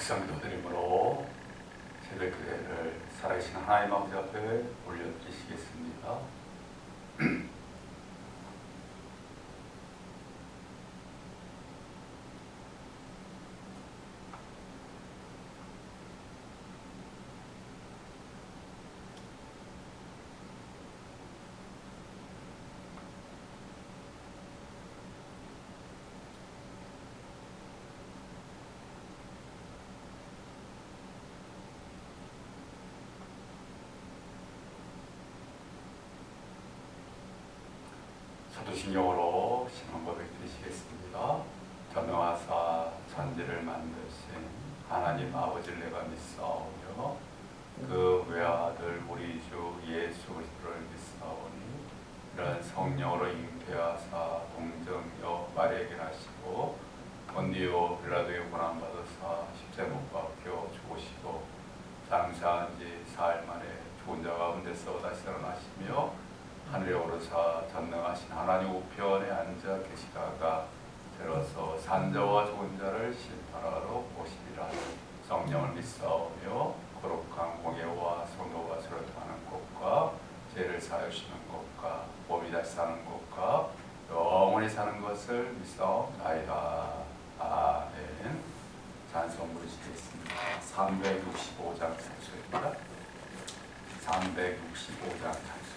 묵상 기도드림으로 새벽 기도를 살아계신 하나님 아버지 앞에 올려드리시겠습니다. 사도신경으로 신앙 고백 드리시겠습니다. 전능하사 천지를 만드신 하나님 아버지를 내가 믿사오며 그 외아들 우리 주 예수 그리스도를 믿사오니 이런 성령으로 잉태하사 동정녀 마리아에게 나시고 본디오 빌라도의 고난받으사 십자가에 못 박혀 죽으시고 장사한 지 사흘 만에 죽은 자 가운데서 다시 살아나시며 하늘에 오르사 전능하신 하나님 우편에 앉아 계시다가 들어서 산자와 죽은 자를 심판하러 오시리라. 성령을 믿사오며 거룩한 공예와 성도가 수련하는 것과 죄를 사하시는 것과 몸이 다시 사는 것과 영원히 사는 것을 믿사옵나이다. 아멘. 찬송 부르시겠습니다. 365장 찬송입니다. 365장 찬송.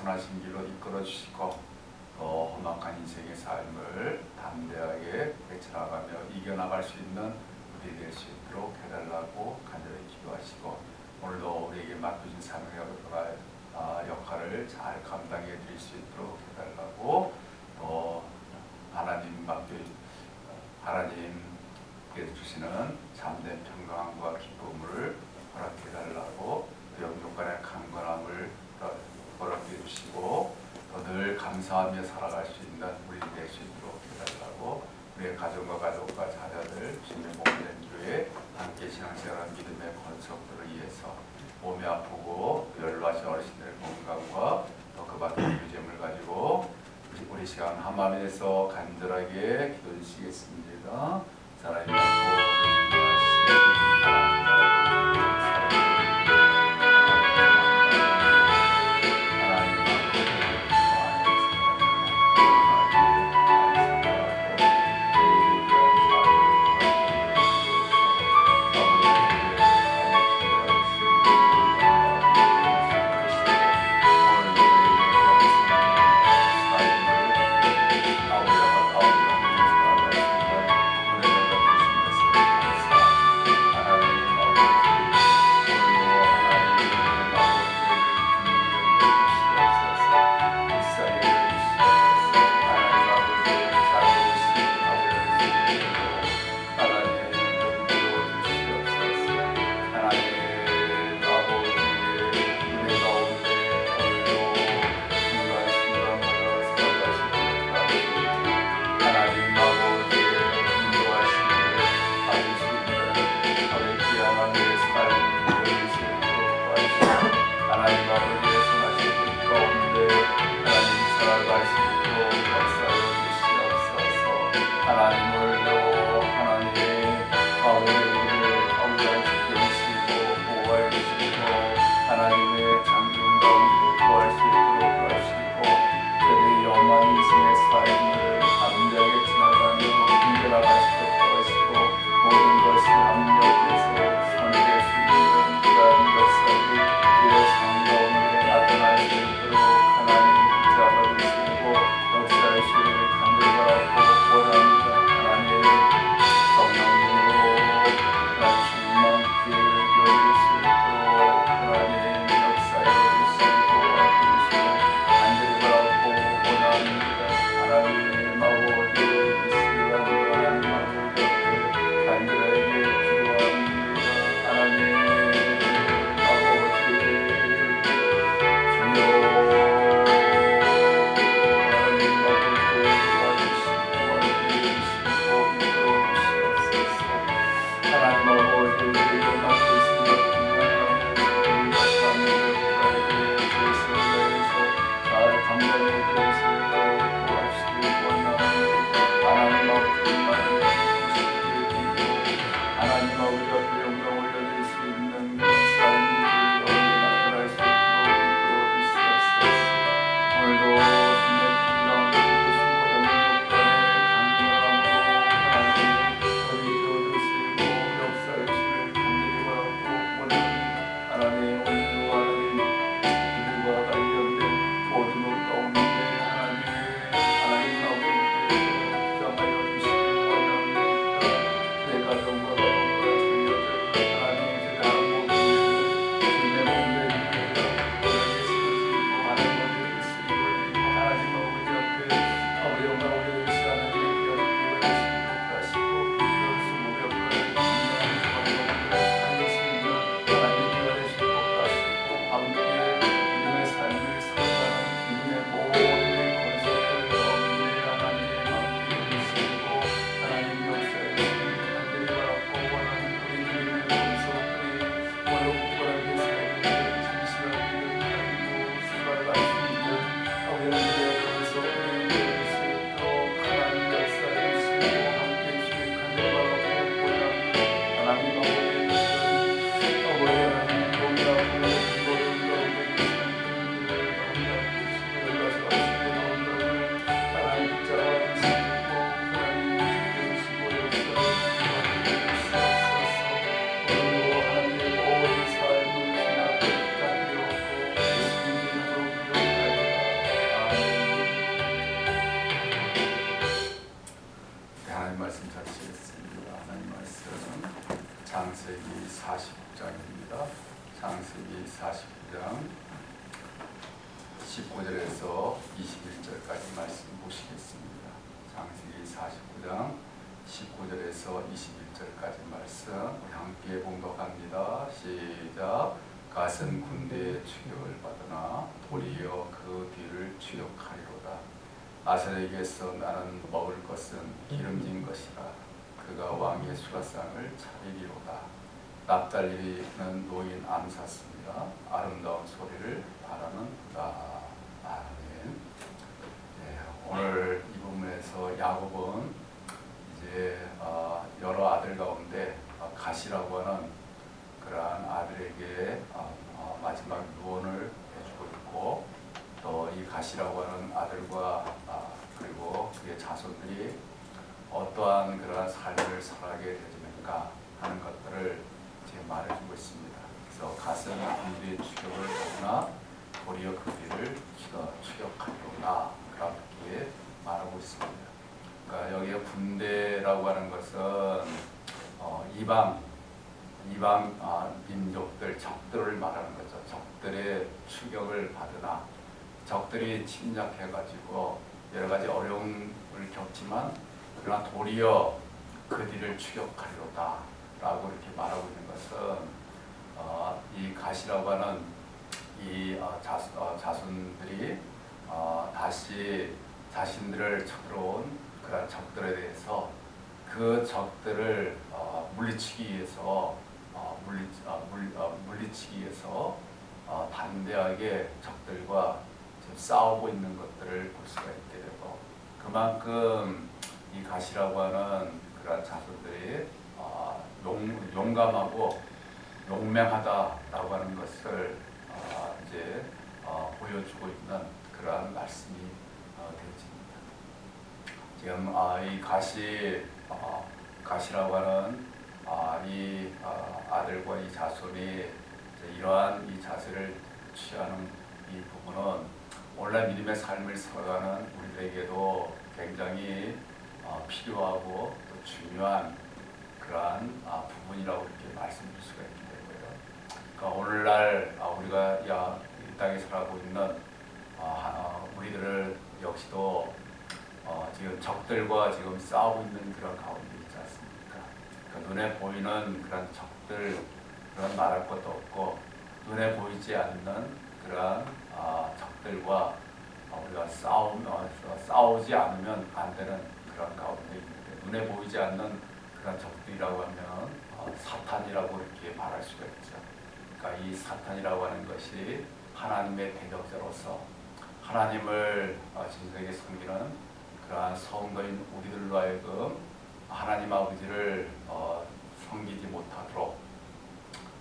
선하신 길로 이끌어 주시고 또 험악한 인생의 삶을 담대하게 헤쳐나가며 이겨나갈 수 있는 우리 될 수 있도록 해달라고 간절히 기도하시고 오늘도 우리에게 맡겨진 사명을 역할을 잘 감당해 드릴 수 있도록 해달라고 또 하나님께 주시는 참된 평강과 기쁨을 허락해 달라고 영육간의 강건함을 허락해 주시고 또 늘 감사하며 살아갈 수 있는 우리 될 수 있도록 해달라고 우리의 가정과 자녀들 주님의 몸된 교회 함께 신앙생활한 믿음의 권속들을 위해서 몸이 아프고 연로하신 어르신들의 건강과 또 그 밖의 유잼을 가지고 우리 시간 한마음에서 간절하게 기도드리시겠습니다. 사랑이 19절에서 21절까지 말씀 보시겠습니다. 창세기 49장 19절에서 21절까지 말씀 우리 함께 봉독합니다. 시작. 갓은 군대의 추격을 받으나 도리어 그 뒤를 추격하리로다. 아셀에게서 나는 먹을 것은 기름진 것이라. 그가 왕의 수라상을 차리리로다. 납달리는 노인 암사스입니다. 아름다운 소리를 바라는다. 아멘. 네, 오늘 이 부분에서 야곱은 이제 여러 아들 가운데 갓이라고 하는 그러한 아들에게 마지막 유언을 해주고 있고, 또 이 갓이라고 하는 아들과 그리고 그의 자손들이 어떠한 그러한 삶을 살아가게 되는가 하는 것들을 지금 말해주고 있습니다. 그래서 갓은 군대의 추격을 하거나 도리어 그 뒤를 추격하리로다 그렇게 말하고 있습니다. 그러니까 여기에 군대라고 하는 것은 이방 민족들, 적들을 말하는 거죠. 적들의 추격을 받으나, 적들이 침략해가지고 여러 가지 어려움을 겪지만 그러나 도리어 그 뒤를 추격하리로다 라고 이렇게 말하고 있는 것은 이 갓이라고 하는 이 자손들이 다시 자신들을 쳐들어온 그런 적들에 대해서 그 적들을 물리치기 위해서 담대하게 적들과 지금 싸우고 있는 것들을 볼 수가 있게 되고, 그만큼 이 갓이라고 하는 그런 자손들이 용감하고 용맹하다라고 하는 것을 이제 보여주고 있는 그러한 말씀이 되어집니다. 지금 이 갓이라고 하는 이 아들과 이 자손이 이러한 이 자세를 취하는 이 부분은 오늘날 믿음의 삶을 살아가는 우리들에게도 굉장히 필요하고 또 중요한 그러한 부분이라고 이렇게 말씀드릴 수가 있게 되고요. 그러니까 오늘날 우리가 이 땅에 살아가고 있는 우리들을 역시도 지금 적들과 지금 싸우고 있는 그런 가운데 있지 않습니까? 그러니까 눈에 보이는 그런 적들, 그런 말할 것도 없고, 눈에 보이지 않는 그런 적들과 우리가 싸우지 않으면 안 되는 그런 가운데 있는데, 눈에 보이지 않는 그런 적들이라고 하면 사탄이라고 이렇게 말할 수가 있죠. 그러니까 이 사탄이라고 하는 것이 하나님의 대적자로서 하나님을 진정하게 섬기는 그러한 성도인 우리들로 하여금 하나님 아버지를 섬기지 못하도록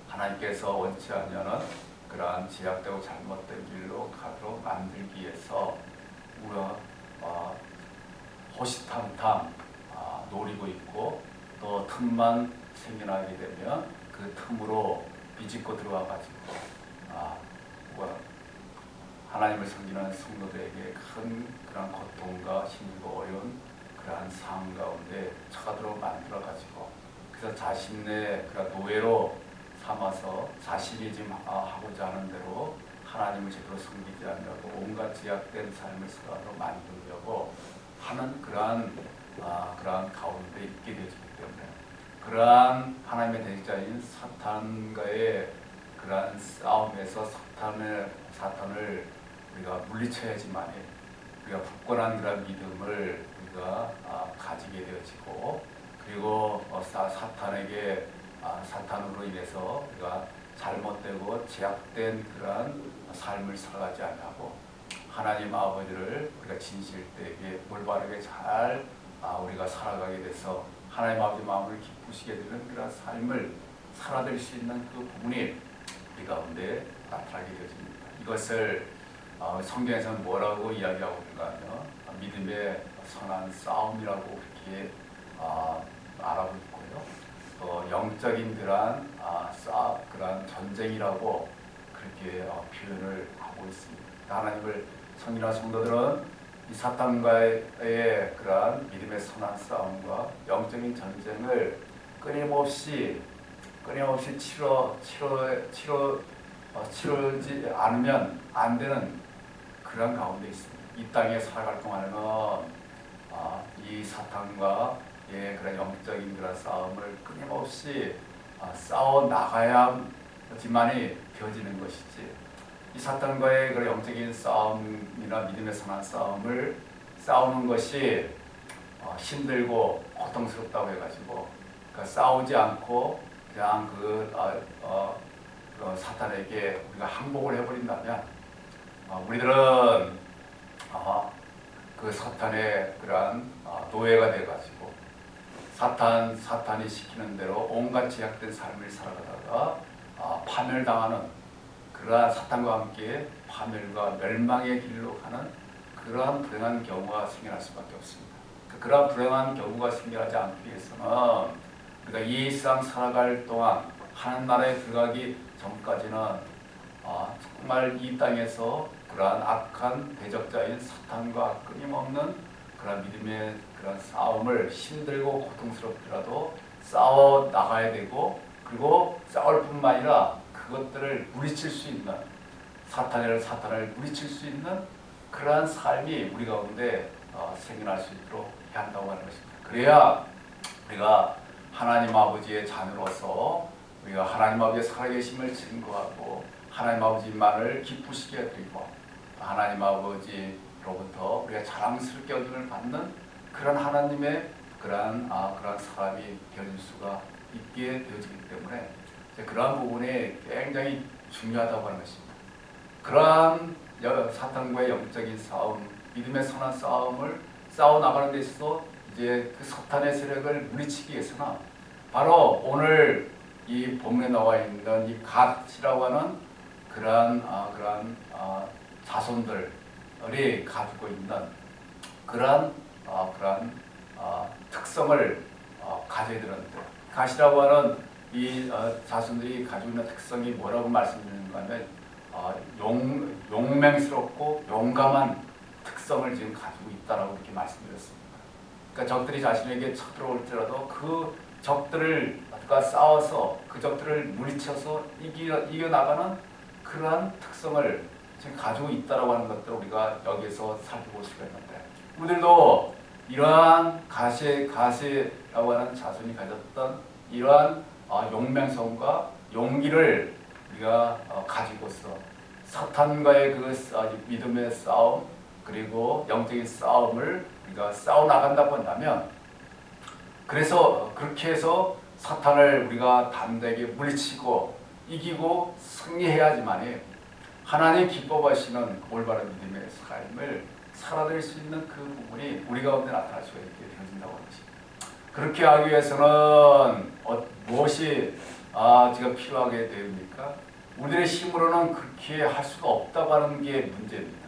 하나님께서 원치 않냐는 그러한 제약되고 잘못된 길로 가도록 만들기 위해서 우리가 호시탐탐 노리고 있고, 또 틈만 생겨나게 되면 그 틈으로 비집고 들어와 가지고 하나님을 섬기는 성도들에게 큰 그런 고통과 힘들고 어려운 그러한 상황 가운데 처하도록 만들어 가지고, 그래서 자신의 그런 노예로 삼아서 자신이 지금 하고자 하는 대로 하나님을 제대로 섬기지 않으려고 온갖 제약된 삶을 살아가도록 만들려고 하는 그러한 가운데 있게 되기 때문에, 그러한 하나님의 대적자인 사탄과의 그러한 싸움에서 사탄을 우리가 물리쳐야지만 우리가 굳건한 그런 믿음을 우리가 가지게 되어지고, 그리고 사탄으로 인해서 우리가 잘못되고 제약된 그러한 삶을 살아가지 않고 하나님 아버지를 우리가 진실되게 올바르게 잘 우리가 살아가게 돼서 하나님 아버지 마음을 기쁘시게 되는 그런 삶을 살아낼 수 있는 그 부분이 우리 가운데 나타나게 되어집니다. 이것을 성경에서는 뭐라고 이야기하고 있는가 하면 믿음의 선한 싸움이라고 그렇게 말하고 있고요. 또 영적인 그러한 전쟁이라고 그렇게 표현을 하고 있습니다. 하나님을 섬기는 성도들은 이 사탄과의 그러한 믿음의 선한 싸움과 영적인 전쟁을 끊임없이 치르지 않으면 안 되는 그런 가운데 있습니다. 이 땅에 살아갈 동안에는 이 사탄과 그런 영적인 그런 싸움을 끊임없이 싸워 나가야지만이 되어지는 것이지, 이 사탄과의 그런 영적인 싸움이나 믿음의 선한 싸움을 싸우는 것이 힘들고 고통스럽다고 해가지고 싸우지 않고 그냥 사탄에게 우리가 항복을 해버린다면 우리들은 그 사탄의 그러한 노예가 돼가지고 사탄이 시키는 대로 온갖 제약된 삶을 살아가다가 파멸당하는, 그러한 사탄과 함께 파멸과 멸망의 길로 가는 그러한 불행한 경우가 생겨날 수밖에 없습니다. 그러한 불행한 경우가 생겨나지 않기 위해서는 우리가 이 세상 살아갈 동안 하나님 나라에 들어가기 전까지는 정말 이 땅에서 그러한 악한 대적자인 사탄과 끊임없는 그런 믿음의 그런 싸움을 힘들고 고통스럽더라도 싸워 나가야 되고, 그리고 싸울 뿐만 아니라 그것들을 물리칠 수 있는, 사탄을 물리칠 수 있는 그러한 삶이 우리 가운데 생겨날 수 있도록 해야 한다고 하는 것입니다. 그래야 우리가 하나님 아버지의 자녀로서 우리가 하나님 아버지의 살아계심을 증거하고 하나님 아버지만을 기쁘시게 해드리고 하나님 아버지로부터 우리가 자랑스럽게 얻음을 받는 그런 하나님의 그러한 사람이 되어질 수가 있게 되어지기 때문에 그러한 부분이 굉장히 중요하다고 하는 것입니다. 그러한 사탄과의 영적인 싸움, 믿음의 선한 싸움을 싸워 나가는 데 있어서 이제 그 사탄의 세력을 물리치기 위해서는 바로 오늘 이 본문에 나와 있는 이 갓이라고 하는 그러한 자손들이 가지고 있는 그러한 특성을 가져야 되는데, 갓이라고 하는 이 자손들이 가지고 있는 특성이 뭐라고 말씀드리는가 하면 용맹스럽고 용감한 특성을 지금 가지고 있다라고 이렇게 말씀드렸습니다. 그러니까 적들이 자신에게 쳐들어올지라도 그 적들을 싸워서 그 적들을 물리쳐서 이겨나가는 그러한 특성을 지금 가지고 있다라고 하는 것들을 우리가 여기에서 살펴볼 수가 있는데, 우리들도 이러한 가시라고 하는 자손이 가졌던 이러한 용맹성과 용기를 우리가 가지고서 사탄과의 그 믿음의 싸움 그리고 영적인 싸움을 우리가 싸워 나간다고 한다면, 그래서 그렇게 해서 사탄을 우리가 담대하게 물리치고 이기고 승리해야지만이 하나님 기뻐하시는 올바른 믿음의 삶을 살아낼 수 있는 그 부분이 우리 가운데 나타날 수가 있게 되어진다고 하는 것입니다. 그렇게 하기 위해서는 무엇이 지금 필요하게 됩니까? 우리들의 힘으로는 그렇게 할 수가 없다고 하는 게 문제입니다.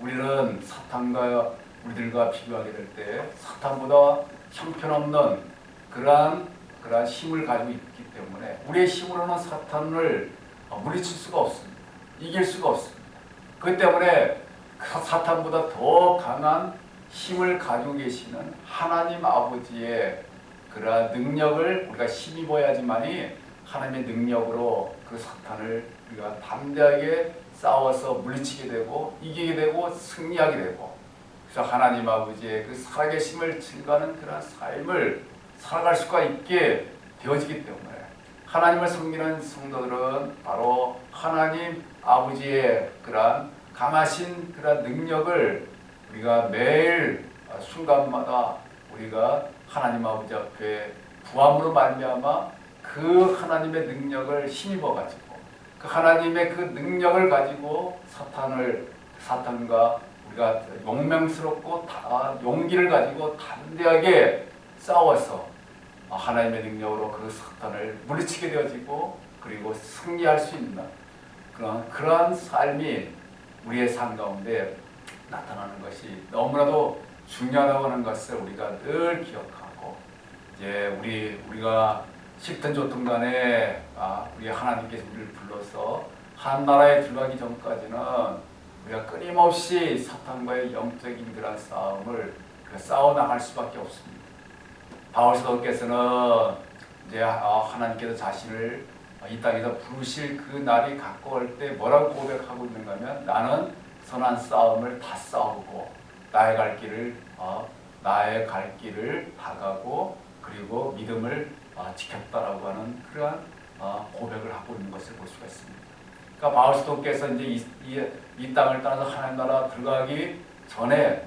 우리는 사탄과 우리들과 비교하게 될 때 사탄보다 형편없는 그러한 힘을 가지고 있기 때문에 우리의 힘으로는 사탄을 물리칠 수가 없습니다. 이길 수가 없습니다. 그렇기 때문에 사탄보다 더 강한 힘을 가지고 계시는 하나님 아버지의 그러한 능력을 우리가 힘입어야지만이 하나님의 능력으로 그 사탄을 우리가 담대하게 싸워서 물리치게 되고 이기게 되고 승리하게 되고, 그래서 하나님 아버지의 그 살아계심을 증거하는 그런 삶을 살아갈 수가 있게 되어지기 때문에 하나님을 섬기는 성도들은 바로 하나님 아버지의 그런 강하신 그런 능력을 우리가 매일 순간마다 우리가 하나님 아버지 앞에 구함으로 말미암아 그 하나님의 능력을 힘입어 가지고 그 하나님의 그 능력을 가지고 사탄과 우리가 용맹스럽고 용기를 가지고 담대하게 싸워서 하나님의 능력으로 그 사탄을 물리치게 되어지고 그리고 승리할 수 있는 그러한 삶이 우리의 삶 가운데 나타나는 것이 너무나도 중요하다고 하는 것을 우리가 늘 기억하고, 이제 우리가 식든 좋든 간에 우리 하나님께서 우리를 불러서 한 나라에 들어가기 전까지는 우리가 끊임없이 사탄과의 영적인 그런 싸움을 싸워 나갈 수밖에 없습니다. 바울 사도께서는 이제 하나님께서 자신을 이 땅에서 부르실 그 날이 가까울 때 뭐라고 고백하고 있는가 하면, 나는 선한 싸움을 다 싸우고 나의 갈 길을 다가고 그리고 믿음을 지켰다라고 하는 그러한 고백을 하고 있는 것을 볼 수가 있습니다. 그러니까 바울 사도께서 이제 이 땅을 떠나서 하나님 나라 들어가기 전에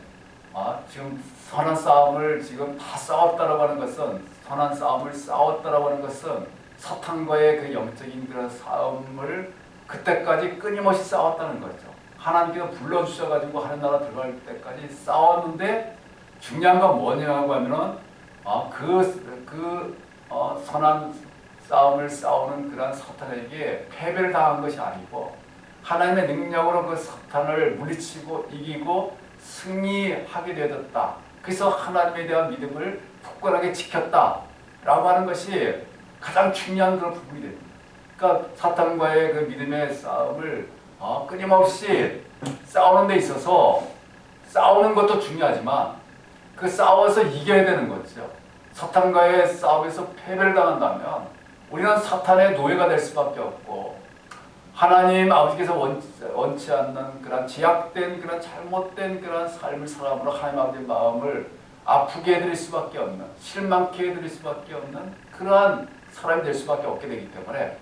지금 선한 싸움을 지금 다 싸웠다라고 하는 것은, 선한 싸움을 싸웠다라고 하는 것은 사탄과의 그 영적인 그런 싸움을 그때까지 끊임없이 싸웠다는 거죠. 하나님께서 불러주셔가지고 하나님 나라 들어갈 때까지 싸웠는데, 중요한 건 뭐냐고 하면은 선한 싸움을 싸우는 그런 사탄에게 패배를 당한 것이 아니고 하나님의 능력으로 그 사탄을 물리치고 이기고 승리하게 되었다. 그래서 하나님에 대한 믿음을 굳건하게 지켰다라고 하는 것이 가장 중요한 그런 부분이 됩니다. 그러니까 사탄과의 그 믿음의 싸움을 끊임없이 싸우는 데 있어서 싸우는 것도 중요하지만 그 싸워서 이겨야 되는 거죠. 사탄과의 싸움에서 패배를 당한다면 우리는 사탄의 노예가 될 수밖에 없고, 하나님 아버지께서 원치 않는 그런 제약된 그런 잘못된 그런 삶을 살아감으로 하나님 아버지의 마음을 아프게 해드릴 수밖에 없는, 실망케 해드릴 수밖에 없는 그러한 사람이 될 수밖에 없게 되기 때문에,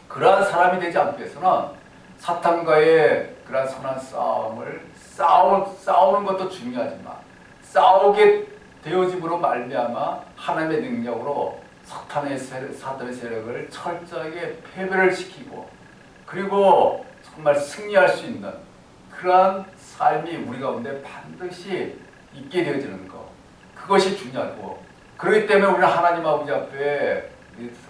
그러한 사람이 되지 않기 위해서는 사탄과의 그러한 선한 싸움을 싸우는 것도 중요하지만, 싸우게 되어짐으로 말미암아 하나님의 능력으로 사탄의 세력을 철저하게 패배를 시키고, 그리고 정말 승리할 수 있는 그러한 삶이 우리 가운데 반드시 있게 되어지는 것, 그것이 중요하고, 그렇기 때문에 우리는 하나님 아버지 앞에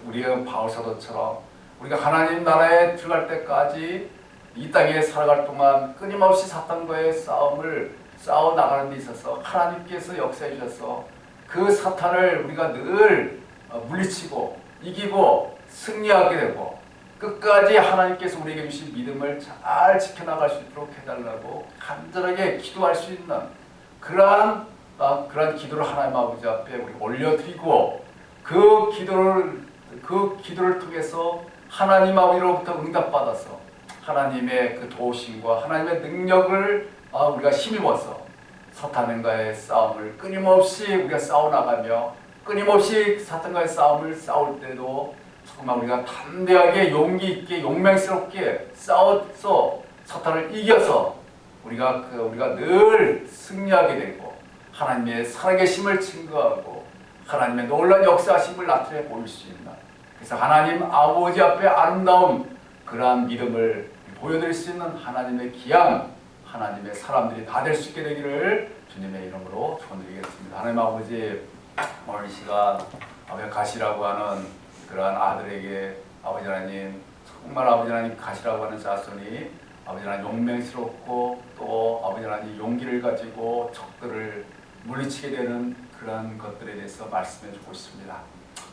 우리가 바울 사도처럼 우리가 하나님 나라에 들어갈 때까지 이 땅에 살아갈 동안 끊임없이 사탄과의 싸움을 싸워 나가는 데 있어서 하나님께서 역사해 주셔서 그 사탄을 우리가 늘 물리치고 이기고 승리하게 되고, 끝까지 하나님께서 우리에게 주신 믿음을 잘 지켜나갈 수 있도록 해달라고 간절하게 기도할 수 있는 그러한 기도를 하나님 아버지 앞에 우리 올려드리고, 그 기도를 통해서 하나님 아버지로부터 응답받아서 하나님의 그 도우심과 하나님의 능력을 우리가 힘입어서 사탄과의 싸움을 끊임없이 우리가 싸워나가며, 끊임없이 사탄과의 싸움을 싸울 때도 정말 우리가 담대하게 용기 있게 용맹스럽게 싸워서 사탄을 이겨서 우리가 늘 승리하게 되고 하나님의 살아계심을 증거하고 하나님의 놀라운 역사하심을 나타내 보일 수 있는, 그래서 하나님 아버지 앞에 아름다운 그러한 믿음을 보여드릴 수 있는 하나님의 귀한 하나님의 사람들이 다 될 수 있게 되기를 주님의 이름으로 축원드리겠습니다. 하나님 아버지, 오늘 이 시간 아버지 가시라고 하는 그러한 아들에게 아버지 하나님, 정말 아버지 하나님 가시라고 하는 자손이 아버지 하나님 용맹스럽고 또 아버지 하나님 용기를 가지고 적들을 물리치게 되는 그런 것들에 대해서 말씀해 주고 있습니다.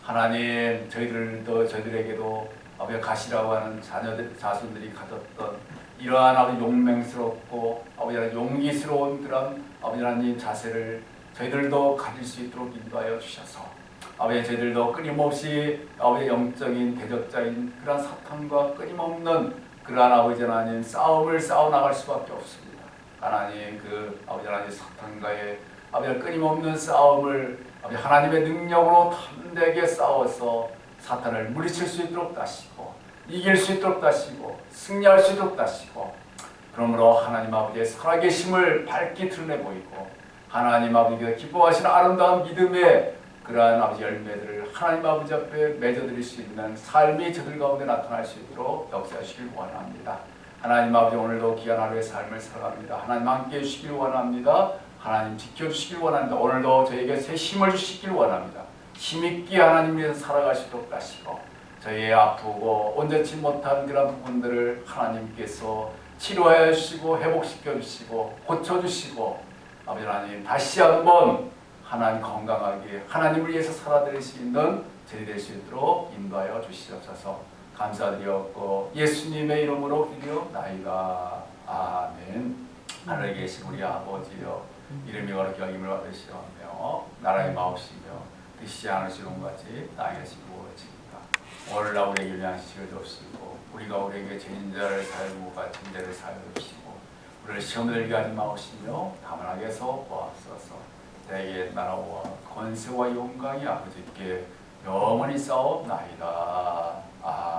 하나님, 저희들에게도 아버지 가시라고 하는 자손들이 가졌던 이러한 아버지 용맹스럽고 아버지 하나님 용기스러운 그런 아버지 하나님 자세를 저희들도 가질 수 있도록 인도하여 주셔서 아버지 저희들도 끊임없이 아버지 영적인 대적자인 그러한 사탄과 끊임없는 그러한 아버지 하나님 싸움을 싸워나갈 수밖에 없습니다. 하나님, 그 아버지 하나님 사탄과의 아버지 끊임없는 싸움을 아버지 하나님의 능력으로 담대하게 싸워서 사탄을 물리칠 수 있도록 하시고 이길 수 있도록 하시고 승리할 수 있도록 하시고, 그러므로 하나님 아버지의 살아계심을 밝게 드러내 보이고 하나님 아버지가 기뻐하시는 아름다운 믿음의 그러한 아버지 열매들을 하나님 아버지 앞에 맺어드릴 수 있는 삶이 저들 가운데 나타날 수 있도록 역사하시길 원합니다. 하나님 아버지, 오늘도 귀한 하루의 삶을 살아갑니다. 하나님 함께 해주시길 원합니다. 하나님 지켜주시길 원합니다. 오늘도 저에게 새 힘을 주시길 원합니다. 힘있게 하나님 위해서 살아갈 수 있도록 하시고 저희의 아프고 온전치 못한 그런 부분들을 하나님께서 치료해 주시고 회복시켜 주시고 고쳐 주시고 아버지 하나님 다시 한번 하나님 건강하게 하나님을 위해서 살아드릴 수 있는 저희 될 수 있도록 인도하여 주시옵소서. 감사드렸고 예수님의 이름으로 기도하옵나이다. 아멘. 하늘에 계신 우리 아버지여, 이름이 거룩히 여김을 받으시오며 나라의 마옵시며 뜻이 하늘처럼 같이 땅에서 이루어지리이다. 오늘 우리에게 유리한 시를 주시고 우리가 우리에게 죄인자를 사하여 같은 죄를 사하여 주시고 우리를 시험에 들게 하지 마옵시며 다만 악에서 보옵소서. 내게 나라와 권세와 영광이 아버지께 영원히 싸움나이다. 아멘.